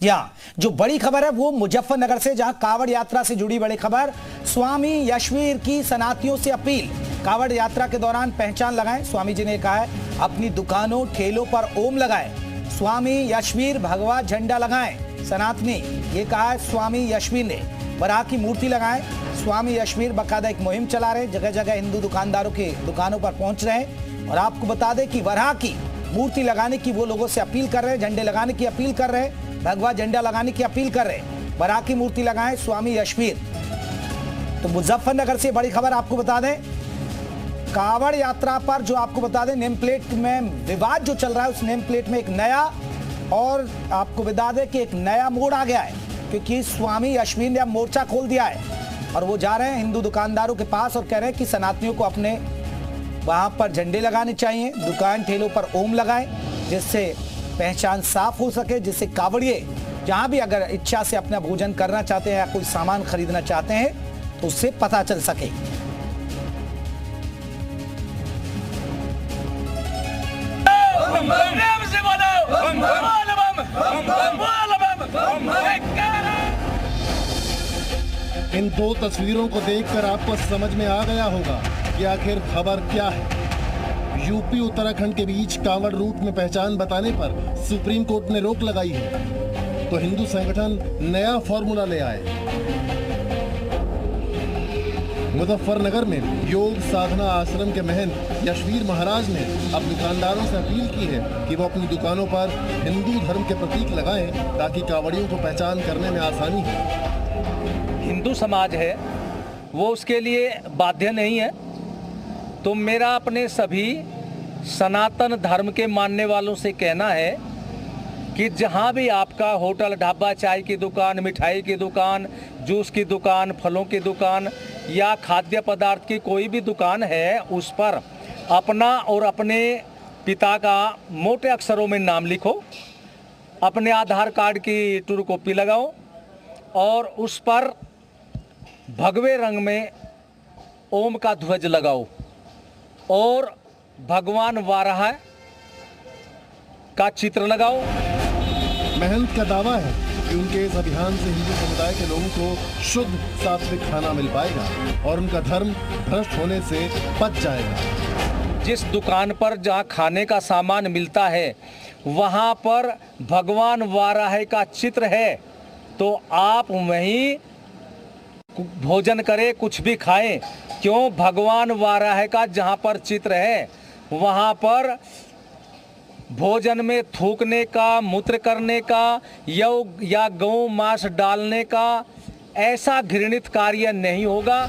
या जो बड़ी खबर है वो मुजफ्फरनगर से, जहां कावड़ यात्रा से जुड़ी बड़ी खबर। स्वामी यशवीर की सनातियों से अपील, कावड़ यात्रा के दौरान पहचान लगाएं। स्वामी जी ने कहा है अपनी दुकानों ठेलों पर ओम लगाएं। स्वामी यशवीर भगवा झंडा लगाएं। सनातनी, ये कहा है स्वामी यशवीर ने। वराह की मूर्ति लगाएं। स्वामी यशवीर बाकायदा एक मुहिम चला रहे, जगह जगह हिंदू दुकानदारों की दुकानों पर पहुंच रहे हैं। और आपको बता दें कि वराह की मूर्ति लगाने की वो लोगों से अपील कर रहे हैं, झंडे लगाने की अपील कर रहे हैं, भगवा झंडा लगाने की अपील कर रहे हैं। वराह की मूर्ति लगाएं स्वामी यशवीर। तो मुजफ्फरनगर से बड़ी खबर आपको बता दें, कावड़ यात्रा पर जो आपको बता दें नेम प्लेट में विवाद जो चल रहा है, उस नेम प्लेट में एक नया, और आपको बता दें कि एक नया मोड़ आ गया है, क्योंकि स्वामी यशवीर ने अब मोर्चा खोल दिया है और वो जा रहे हैं हिंदू दुकानदारों के पास और कह रहे हैं कि सनातनियों को अपने वहां पर झंडे लगाने चाहिए, दुकान ठेलों पर ओम लगाएं, जिससे पहचान साफ हो सके, जिससे कावड़िए जहां भी अगर इच्छा से अपना भोजन करना चाहते हैं या कोई सामान खरीदना चाहते हैं तो उससे पता चल सके। इन दो तस्वीरों को देखकर आपको समझ में आ गया होगा कि आखिर खबर क्या है। यूपी उत्तराखंड के बीच कांवड़ रूट में पहचान बताने पर सुप्रीम कोर्ट ने रोक लगाई है, तो हिंदू संगठन नया फॉर्मूला ले आए। मुजफ्फरनगर में योग साधना आश्रम के महंत यशवीर महाराज ने अब दुकानदारों से अपील की है कि वो अपनी दुकानों पर हिंदू धर्म के प्रतीक लगाएं, ताकि कांवड़ियों को पहचान करने में आसानी हो। हिंदू समाज है वो उसके लिए बाध्य नहीं है, तो मेरा अपने सभी सनातन धर्म के मानने वालों से कहना है कि जहाँ भी आपका होटल, ढाबा, चाय की दुकान, मिठाई की दुकान, जूस की दुकान, फलों की दुकान या खाद्य पदार्थ की कोई भी दुकान है, उस पर अपना और अपने पिता का मोटे अक्षरों में नाम लिखो, अपने आधार कार्ड की ट्रू कॉपी लगाओ और उस पर भगवे रंग में ओम का ध्वज लगाओ और भगवान वाराह का चित्र लगाओ। महंत का दावा है कि उनके इस अभियान से हिंदू समुदाय के लोगों को शुद्ध सात्विक खाना मिल पाएगा और उनका धर्म भ्रष्ट होने से बच जाएगा। जिस दुकान पर जहाँ खाने का सामान मिलता है वहाँ पर भगवान वाराह का चित्र है, तो आप वहीं भोजन करें, कुछ भी खाएं। क्यों? भगवान वाराह का जहाँ पर चित्र है वहाँ पर भोजन में थूकने का, मूत्र करने का या गौ मांस डालने का ऐसा घृणित कार्य नहीं होगा।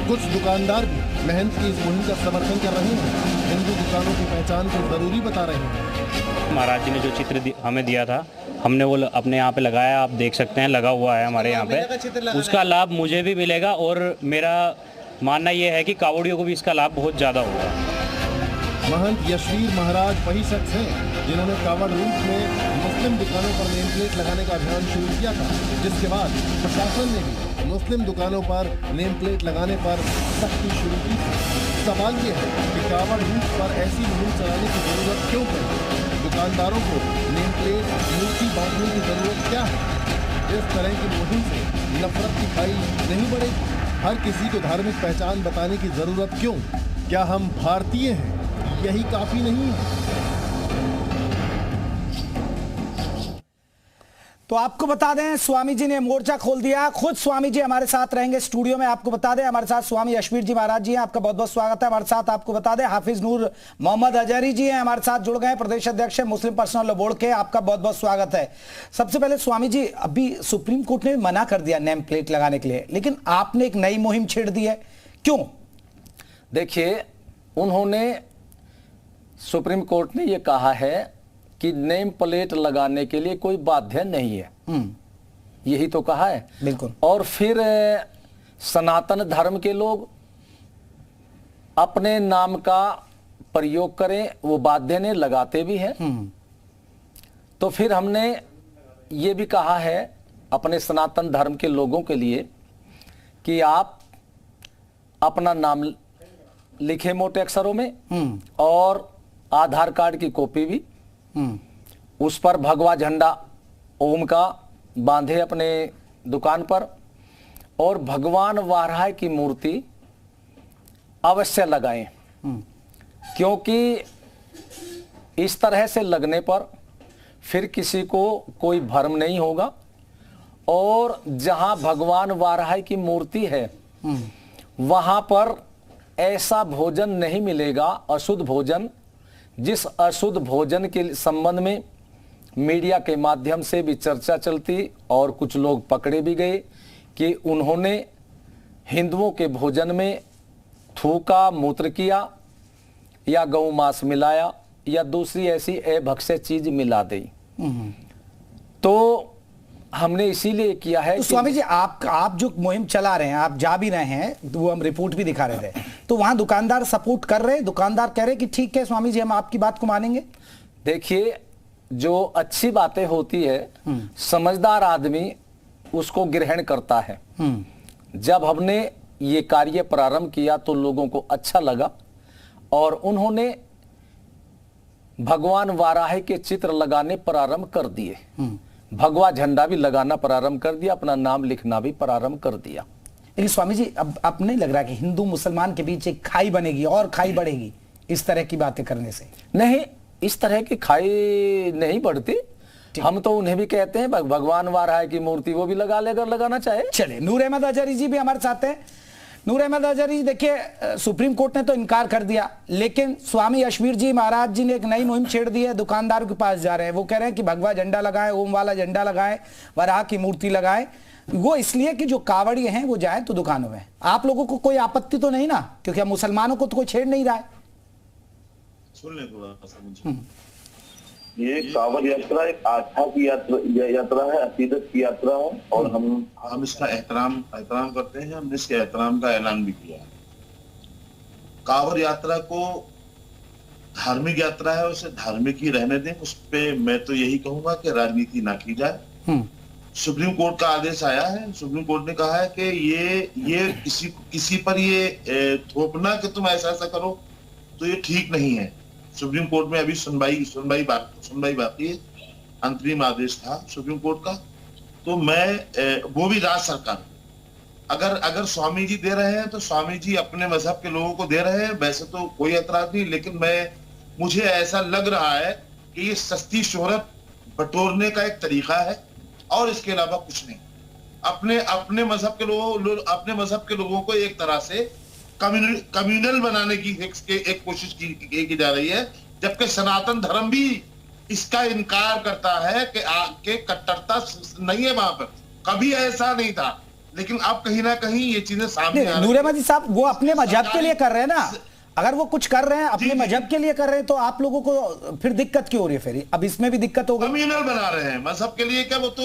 कुछ दुकानदार भी महंत की इस मुहिम का समर्थन कर रहे हैं, हिंदू दुकानों की पहचान को जरूरी बता रहे हैं। महाराज जी ने जो चित्र हमें दिया था, हमने वो अपने यहाँ पे लगाया, आप देख सकते हैं लगा हुआ है हमारे यहाँ पे। उसका लाभ मुझे भी मिलेगा और मेरा मानना ये है कि कावड़ियों को भी इसका लाभ बहुत ज़्यादा होगा। महंत यशवीर महाराज वही शख्स हैं जिन्होंने कावड़ रूट में मुस्लिम दुकानों पर नेम प्लेट लगाने का अभियान शुरू किया था, जिसके बाद प्रशासन ने भी मुस्लिम दुकानों पर नेम प्लेट लगाने पर सख्ती शुरू की थी। सवाल ये है कि कावड़ रूट पर ऐसी मुहिम चलाने की जरूरत क्यों पड़ी? दुकानदारों को नेम प्लेट मूर्ति बांटने की जरूरत क्या है? इस तरह की मुहिम से नफरत की खाई नहीं बढ़ेगी? हर किसी को धार्मिक पहचान बताने की जरूरत क्यों? क्या हम भारतीय हैं? यही काफी नहीं है? तो आपको बता दें स्वामी जी ने मोर्चा खोल दिया। खुद स्वामी जी हमारे साथ रहेंगे स्टूडियो में। आपको बता दें हमारे साथ स्वामी यशवीर जी महाराज जी हैं, आपका बहुत बहुत स्वागत है हमारे साथ। आपको बता दें हाफिज नूर मोहम्मद अजहरी जी हैं हमारे साथ जुड़ गए, प्रदेश अध्यक्ष है मुस्लिम पर्सनल लॉ बोर्ड के, आपका बहुत बहुत स्वागत है। सबसे पहले स्वामी जी, अभी सुप्रीम कोर्ट ने मना कर दिया नेम प्लेट लगाने के लिए, लेकिन आपने एक नई मुहिम छेड़ दी है, क्यों? देखिए, उन्होंने सुप्रीम कोर्ट ने ये कहा है कि नेम प्लेट लगाने के लिए कोई बाध्य नहीं है, यही तो कहा है। बिल्कुल। और फिर सनातन धर्म के लोग अपने नाम का प्रयोग करें, वो बाध्य ने लगाते भी हैं। तो फिर हमने ये भी कहा है अपने सनातन धर्म के लोगों के लिए कि आप अपना नाम लिखे मोटे अक्षरों में और आधार कार्ड की कॉपी भी, उस पर भगवा झंडा ओम का बांधे अपने दुकान पर और भगवान वाराह की मूर्ति अवश्य लगाएं, क्योंकि इस तरह से लगने पर फिर किसी को कोई भ्रम नहीं होगा। और जहां भगवान वाराह की मूर्ति है वहां पर ऐसा भोजन नहीं मिलेगा, अशुद्ध भोजन, जिस अशुद्ध भोजन के संबंध में मीडिया के माध्यम से भी चर्चा चलती और कुछ लोग पकड़े भी गए कि उन्होंने हिंदुओं के भोजन में थूका, मूत्र किया या गौ मांस मिलाया या दूसरी ऐसी अभक्ष्य चीज मिला दी। तो हमने इसीलिए किया है तो स्वामी जी आप जो मुहिम चला रहे हैं, आप जा भी रहे हैं, तो वो हम रिपोर्ट भी दिखा रहे थे, तो वहां दुकानदार सपोर्ट कर रहे हैं, दुकानदार कह रहे हैं कि ठीक है स्वामी जी हम आपकी बात को मानेंगे। देखिए, जो अच्छी बातें होती है समझदार आदमी उसको ग्रहण करता है। जब हमने ये कार्य प्रारंभ किया तो लोगों को अच्छा लगा और उन्होंने भगवान वाराह के चित्र लगाने प्रारंभ कर दिए, भगवा झंडा भी लगाना प्रारंभ कर दिया, अपना नाम लिखना भी प्रारंभ कर दिया। लेकिन स्वामी जी अब नहीं लग रहा कि हिंदू मुसलमान के बीच एक खाई बनेगी और खाई बढ़ेगी इस तरह की बातें करने से? नहीं, इस तरह की खाई नहीं बढ़ती। हम तो उन्हें भी कहते हैं भगवान वाराह की मूर्ति वो भी लगा ले अगर लगाना चाहे। चलिए, नूर अहमद अजहरी जी भी हमारे साथ हैं। नूर अहमद अजहरी जी, देखिए सुप्रीम कोर्ट ने तो इनकार कर दिया, लेकिन स्वामी यशवीर जी महाराज जी ने एक नई मुहिम छेड़ दी है, दुकानदारों के पास जा रहे हैं। वो कह रहे हैं कि भगवा झंडा लगाएं, ओम वाला झंडा लगाएं, वराह की मूर्ति लगाएं, वो इसलिए कि जो कावड़ी हैं वो जाए तो दुकानों में। आप लोगों को कोई आपत्ति तो नहीं ना, क्योंकि अब मुसलमानों को तो कोई छेड़ नहीं रहा है। सुन ले थोड़ा सा मुझे। ये कांवड़ यात्रा एक आस्था की यात्रा है, अकीदत की यात्रा है और हम इसका एहतराम करते हैं। हमने इसके एहतराम का ऐलान भी किया है। कांवड़ यात्रा को धार्मिक यात्रा है, उसे धार्मिक ही रहने दें। उस पे मैं तो यही कहूंगा कि राजनीति ना की जाए। सुप्रीम कोर्ट का आदेश आया है, सुप्रीम कोर्ट ने कहा है कि ये किसी पर ये थोपना कि तुम ऐसा करो तो ये ठीक नहीं है। सुप्रीम कोर्ट में अभी सुनवाई बाकी है, अंतरिम आदेश था सुप्रीम कोर्ट का। तो मैं वो भी राज्य सरकार, अगर स्वामी जी दे रहे हैं तो स्वामी जी अपने मजहब के लोगों को दे रहे हैं, वैसे तो कोई एतराज नहीं, लेकिन मुझे ऐसा लग रहा है कि ये सस्ती शोहरत बटोरने का एक तरीका है और इसके अलावा कुछ नहीं। अपने मजहब के लोगों को एक तरह से कम्युनल बनाने की एक कोशिश की जा रही है, जबकि सनातन धर्म भी इसका इनकार करता है कि कट्टरता नहीं है वहां पर, कभी ऐसा नहीं था। लेकिन अब कहीं ना कहीं ये चीजें सामने आ रही हैं। नूर अहमद साहब, वो अपने मजहब के लिए कर रहे हैं ना, अगर वो कुछ कर रहे हैं अपने मजहब के लिए कर रहे हैं तो आप लोगों को फिर दिक्कत क्यों हो रही है? फिर अब इसमें भी दिक्कत होगी। कम्युनल बना रहे हैं मजहब के लिए क्या, वो तो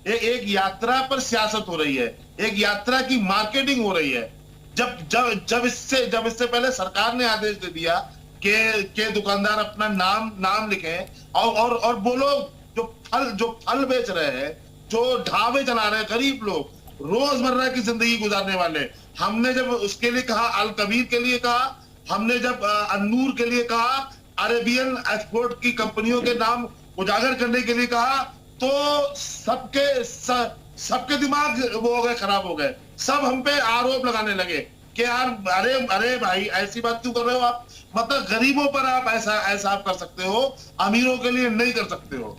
एक यात्रा पर सियासत हो रही है, एक यात्रा की मार्केटिंग हो रही है। जब इससे पहले सरकार ने आदेश दे दिया कि दुकानदार अपना नाम लिखें और वो लोग जो फल बेच रहे हैं, जो ढाबे चला रहे हैं, गरीब लोग, रोजमर्रा की जिंदगी गुजारने वाले, हमने जब उसके लिए कहा, अल कबीर के लिए कहा, हमने जब अन्नूर के लिए कहा, अरेबियन एक्सपोर्ट की कंपनियों के नाम उजागर करने के लिए कहा, तो सबके दिमाग वो हो गए, खराब हो गए। सब हम पे आरोप लगाने लगे कि यार अरे भाई ऐसी बात क्यों कर रहे हो आप, मतलब गरीबों पर आप ऐसा आप कर सकते हो, अमीरों के लिए नहीं कर सकते हो।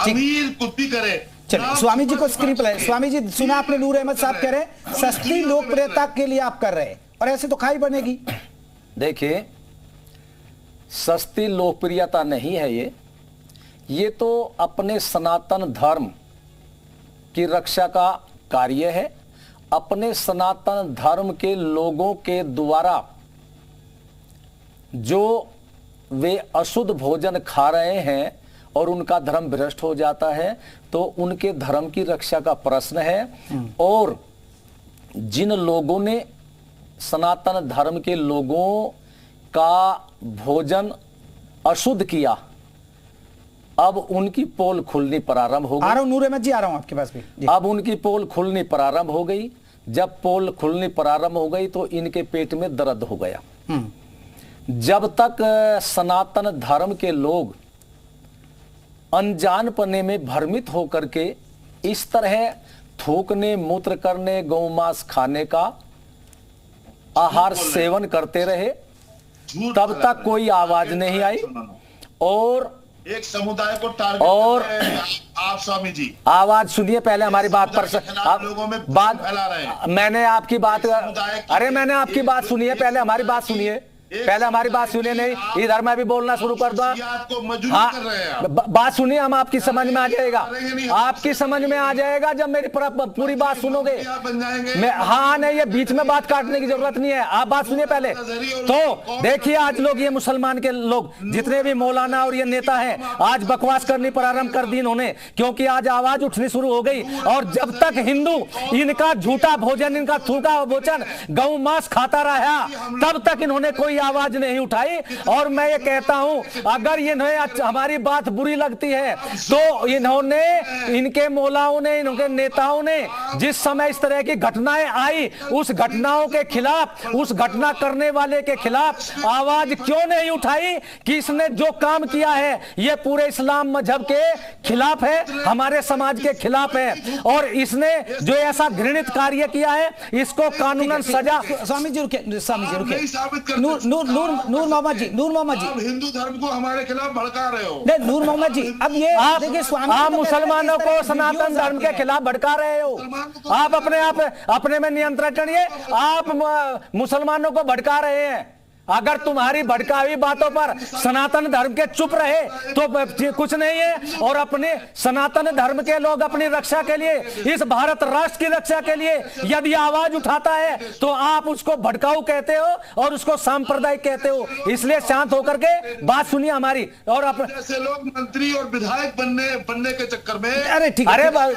अमीर कुछ भी करे। चलिए, स्वामी जी को स्क्रिप्ट है। स्वामी जी, सुना आपने, नूर अहमद साहब कह रहे हैं सस्ती लोकप्रियता के लिए आप कर रहे हैं और ऐसे तो खाई बनेगी। देखिए, सस्ती लोकप्रियता नहीं है ये तो अपने सनातन धर्म की रक्षा का कार्य है। अपने सनातन धर्म के लोगों के द्वारा जो वे अशुद्ध भोजन खा रहे हैं और उनका धर्म भ्रष्ट हो जाता है, तो उनके धर्म की रक्षा का प्रश्न है। और जिन लोगों ने सनातन धर्म के लोगों का भोजन अशुद्ध किया, अब उनकी पोल खुलनी प्रारंभ हो गई। आ रहा हूं नूर अहमद जी, आ रहा हूं आपके पास भी। अब उनकी पोल खुलनी प्रारंभ हो गई। जब पोल खुलनी प्रारंभ हो गई तो इनके पेट में दर्द हो गया। जब तक सनातन धर्म के लोग अनजानपने में भ्रमित होकर के इस तरह थूकने, मूत्र करने, गौमांस खाने का आहार सेवन करते रहे तब तक कोई आवाज नहीं आई। और एक समुदाय को टारगेट और आप स्वामी जी आवाज सुनिए पहले हमारी बात पर लोगों में बात फैला रहे हैं। मैंने आपकी बात अरे मैंने आपकी बात सुनिए, पहले हमारी बात सुनिए, पहले हमारी बात सुनिए। नहीं इधर मैं भी बोलना शुरू कर दूं। हाँ, बात सुनिए, हम आपकी समझ में आ जाएगा, आपकी समझ में आ जाएगा जब मेरी पूरी बात सुनोगे। मैं हाँ नहीं, ये बीच में बात काटने की जरूरत नहीं है, आप बात सुनिए पहले। तो देखिए आज लोग, ये मुसलमान के लोग जितने भी मौलाना और ये नेता हैं, आज बकवास करनी प्रारंभ कर दी इन्होंने, क्योंकि आज आवाज उठनी शुरू हो गई। और जब तक हिंदू इनका झूठा भोजन, इनका थूका भोजन, गौ मांस खाता रहा, तब तक इन्होंने कोई आवाज नहीं उठाई। और मैं ये कहता हूं, अगर इन्हें हमारी बात बुरी लगती है तो इन्होंने, इनके मौलाओं ने, इनके नेताओं ने जिस समय इस तरह की घटनाएं आई, उस घटनाओं के खिलाफ, उस घटना करने वाले के खिलाफ आवाज क्यों नहीं उठाई कि इसने जो काम किया है ये पूरे इस्लाम मजहब के खिलाफ है, हमारे समाज के खिलाफ है। और इसने जो ऐसा घृणित कार्य किया है, इसको कानूनन सजा। स्वामी जी रुके, स्वामी जी रुके। नूर मोहम्मद जी, नूर मोहम्मद जी, आप हिंदू धर्म को हमारे खिलाफ भड़का रहे हो। नहीं नूर मोहम्मद जी, अब ये देखिए स्वामी, आप मुसलमानों को सनातन धर्म के खिलाफ भड़का रहे हो। आप अपने में नियंत्रण करिए, आप मुसलमानों को भड़का रहे हैं। अगर तुम्हारी भड़कावी बातों पर सनातन धर्म के चुप रहे तो कुछ नहीं है। और अपने सनातन धर्म के लोग अपनी रक्षा के लिए, इस भारत राष्ट्र की रक्षा के लिए यदि आवाज उठाता है तो आप उसको भड़काऊ कहते हो और उसको सांप्रदायिक कहते हो। इसलिए शांत होकर के बात सुनिए हमारी। और ऐसे लोग मंत्री और विधायक बनने के चक्कर में, अरे ठीक है, अरे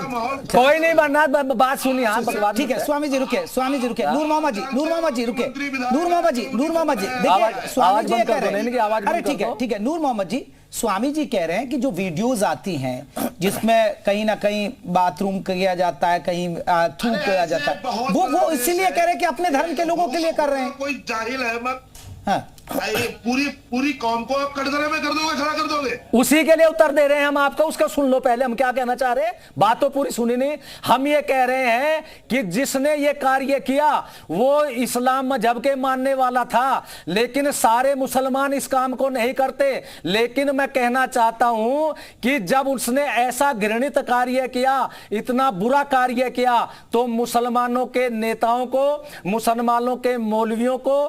कोई नहीं बनना, बात सुनिए। ठीक है स्वामी जी रुके, स्वामी जी रुके। नूर मोहम्मद जी, नूर मोहम्मद जी रुके, नूर मोहम्मद जी, नूर मोहम्मद जी देखिए, स्वामी जी कह रहे हैं, अरे ठीक है, ठीक है नूर मोहम्मद जी, स्वामी जी कह रहे हैं कि जो वीडियोस आती हैं जिसमें कहीं ना कहीं बाथरूम किया जाता है, कहीं थूक किया जाता है, वो इसीलिए कह रहे हैं कि अपने धर्म के लोगों के लिए कर रहे हैं। कोई जाहिल अहमद हाँ, पूरी कौम को आप कटघरे में कर दोगे, खड़ा कर दोगे। उसी के लिए उत्तर दे रहे हैं हम आपको, उसका सुन लो पहले हम क्या कहना चाह रहे हैं। बात तो पूरी सुनी नहीं। हम ये कह रहे हैं कि जिसने ये कार्य किया वो इस्लाम मजहब के मानने वाला था, लेकिन सारे मुसलमान इस काम को नहीं करते। लेकिन मैं कहना चाहता हूं कि जब उसने ऐसा घृणित कार्य किया, इतना बुरा कार्य किया, तो मुसलमानों के नेताओं को, मुसलमानों के मौलवियों को,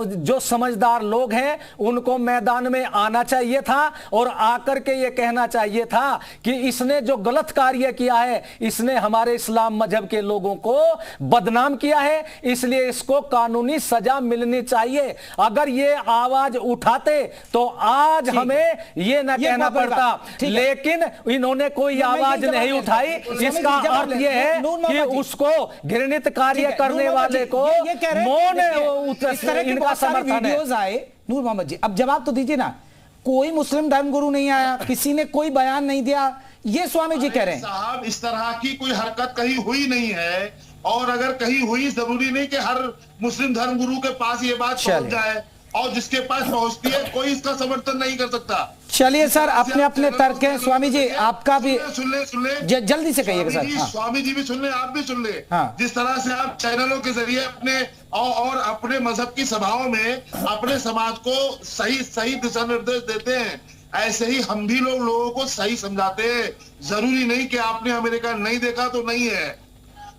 जो समझदार लोग हैं, उनको मैदान में आना चाहिए था और आकर के ये कहना चाहिए था कि इसने जो गलत कार्य किया है, इसने हमारे इस्लाम मजहब के लोगों को बदनाम किया है, इसलिए इसको कानूनी सजा मिलनी चाहिए। अगर ये आवाज उठाते तो आज हमें ये ना कहना पड़ता, लेकिन इन्होंने कोई आवाज नहीं उठाई। इसका अर्थ यह है कि उसको घृणित कार्य करने वाले को मौन, इनका समर्थन है। नूर मोहम्मद जी अब जवाब तो दीजिए ना। कोई मुस्लिम धर्मगुरु नहीं आया, किसी ने कोई बयान नहीं दिया, ये स्वामी जी कह रहे हैं। साहब इस तरह की कोई हरकत कहीं हुई नहीं है, और अगर कहीं हुई, जरूरी नहीं कि हर मुस्लिम धर्मगुरु के पास ये बात पहुंच जाए, और जिसके पास पहुंचती है कोई इसका समर्थन नहीं कर सकता। चलिए सर, अपने अपने तर्क हैं। स्वामी जी आपका भी सुन ले जल्दी से कहिएगा सर। हाँ। स्वामी जी भी सुन ले, आप भी सुन ले। हाँ। जिस तरह से आप चैनलों के जरिए अपने और अपने मजहब की सभाओं में अपने समाज को सही दिशा निर्देश देते हैं, ऐसे ही हम भी लोगों को सही समझाते हैं। जरूरी नहीं कि आपने अमेरिका नहीं देखा तो नहीं है,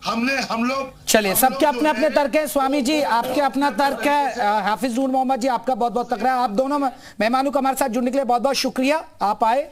हम लोग। चलिए सबके अपने अपने तर्क हैं। स्वामी जी आपके अपना तर्क है, हाफिज नूर मोहम्मद जी आपका बहुत बहुत तकरा है। आप दोनों मेहमानों को हमारे साथ जुड़ने के लिए बहुत बहुत शुक्रिया, आप आए।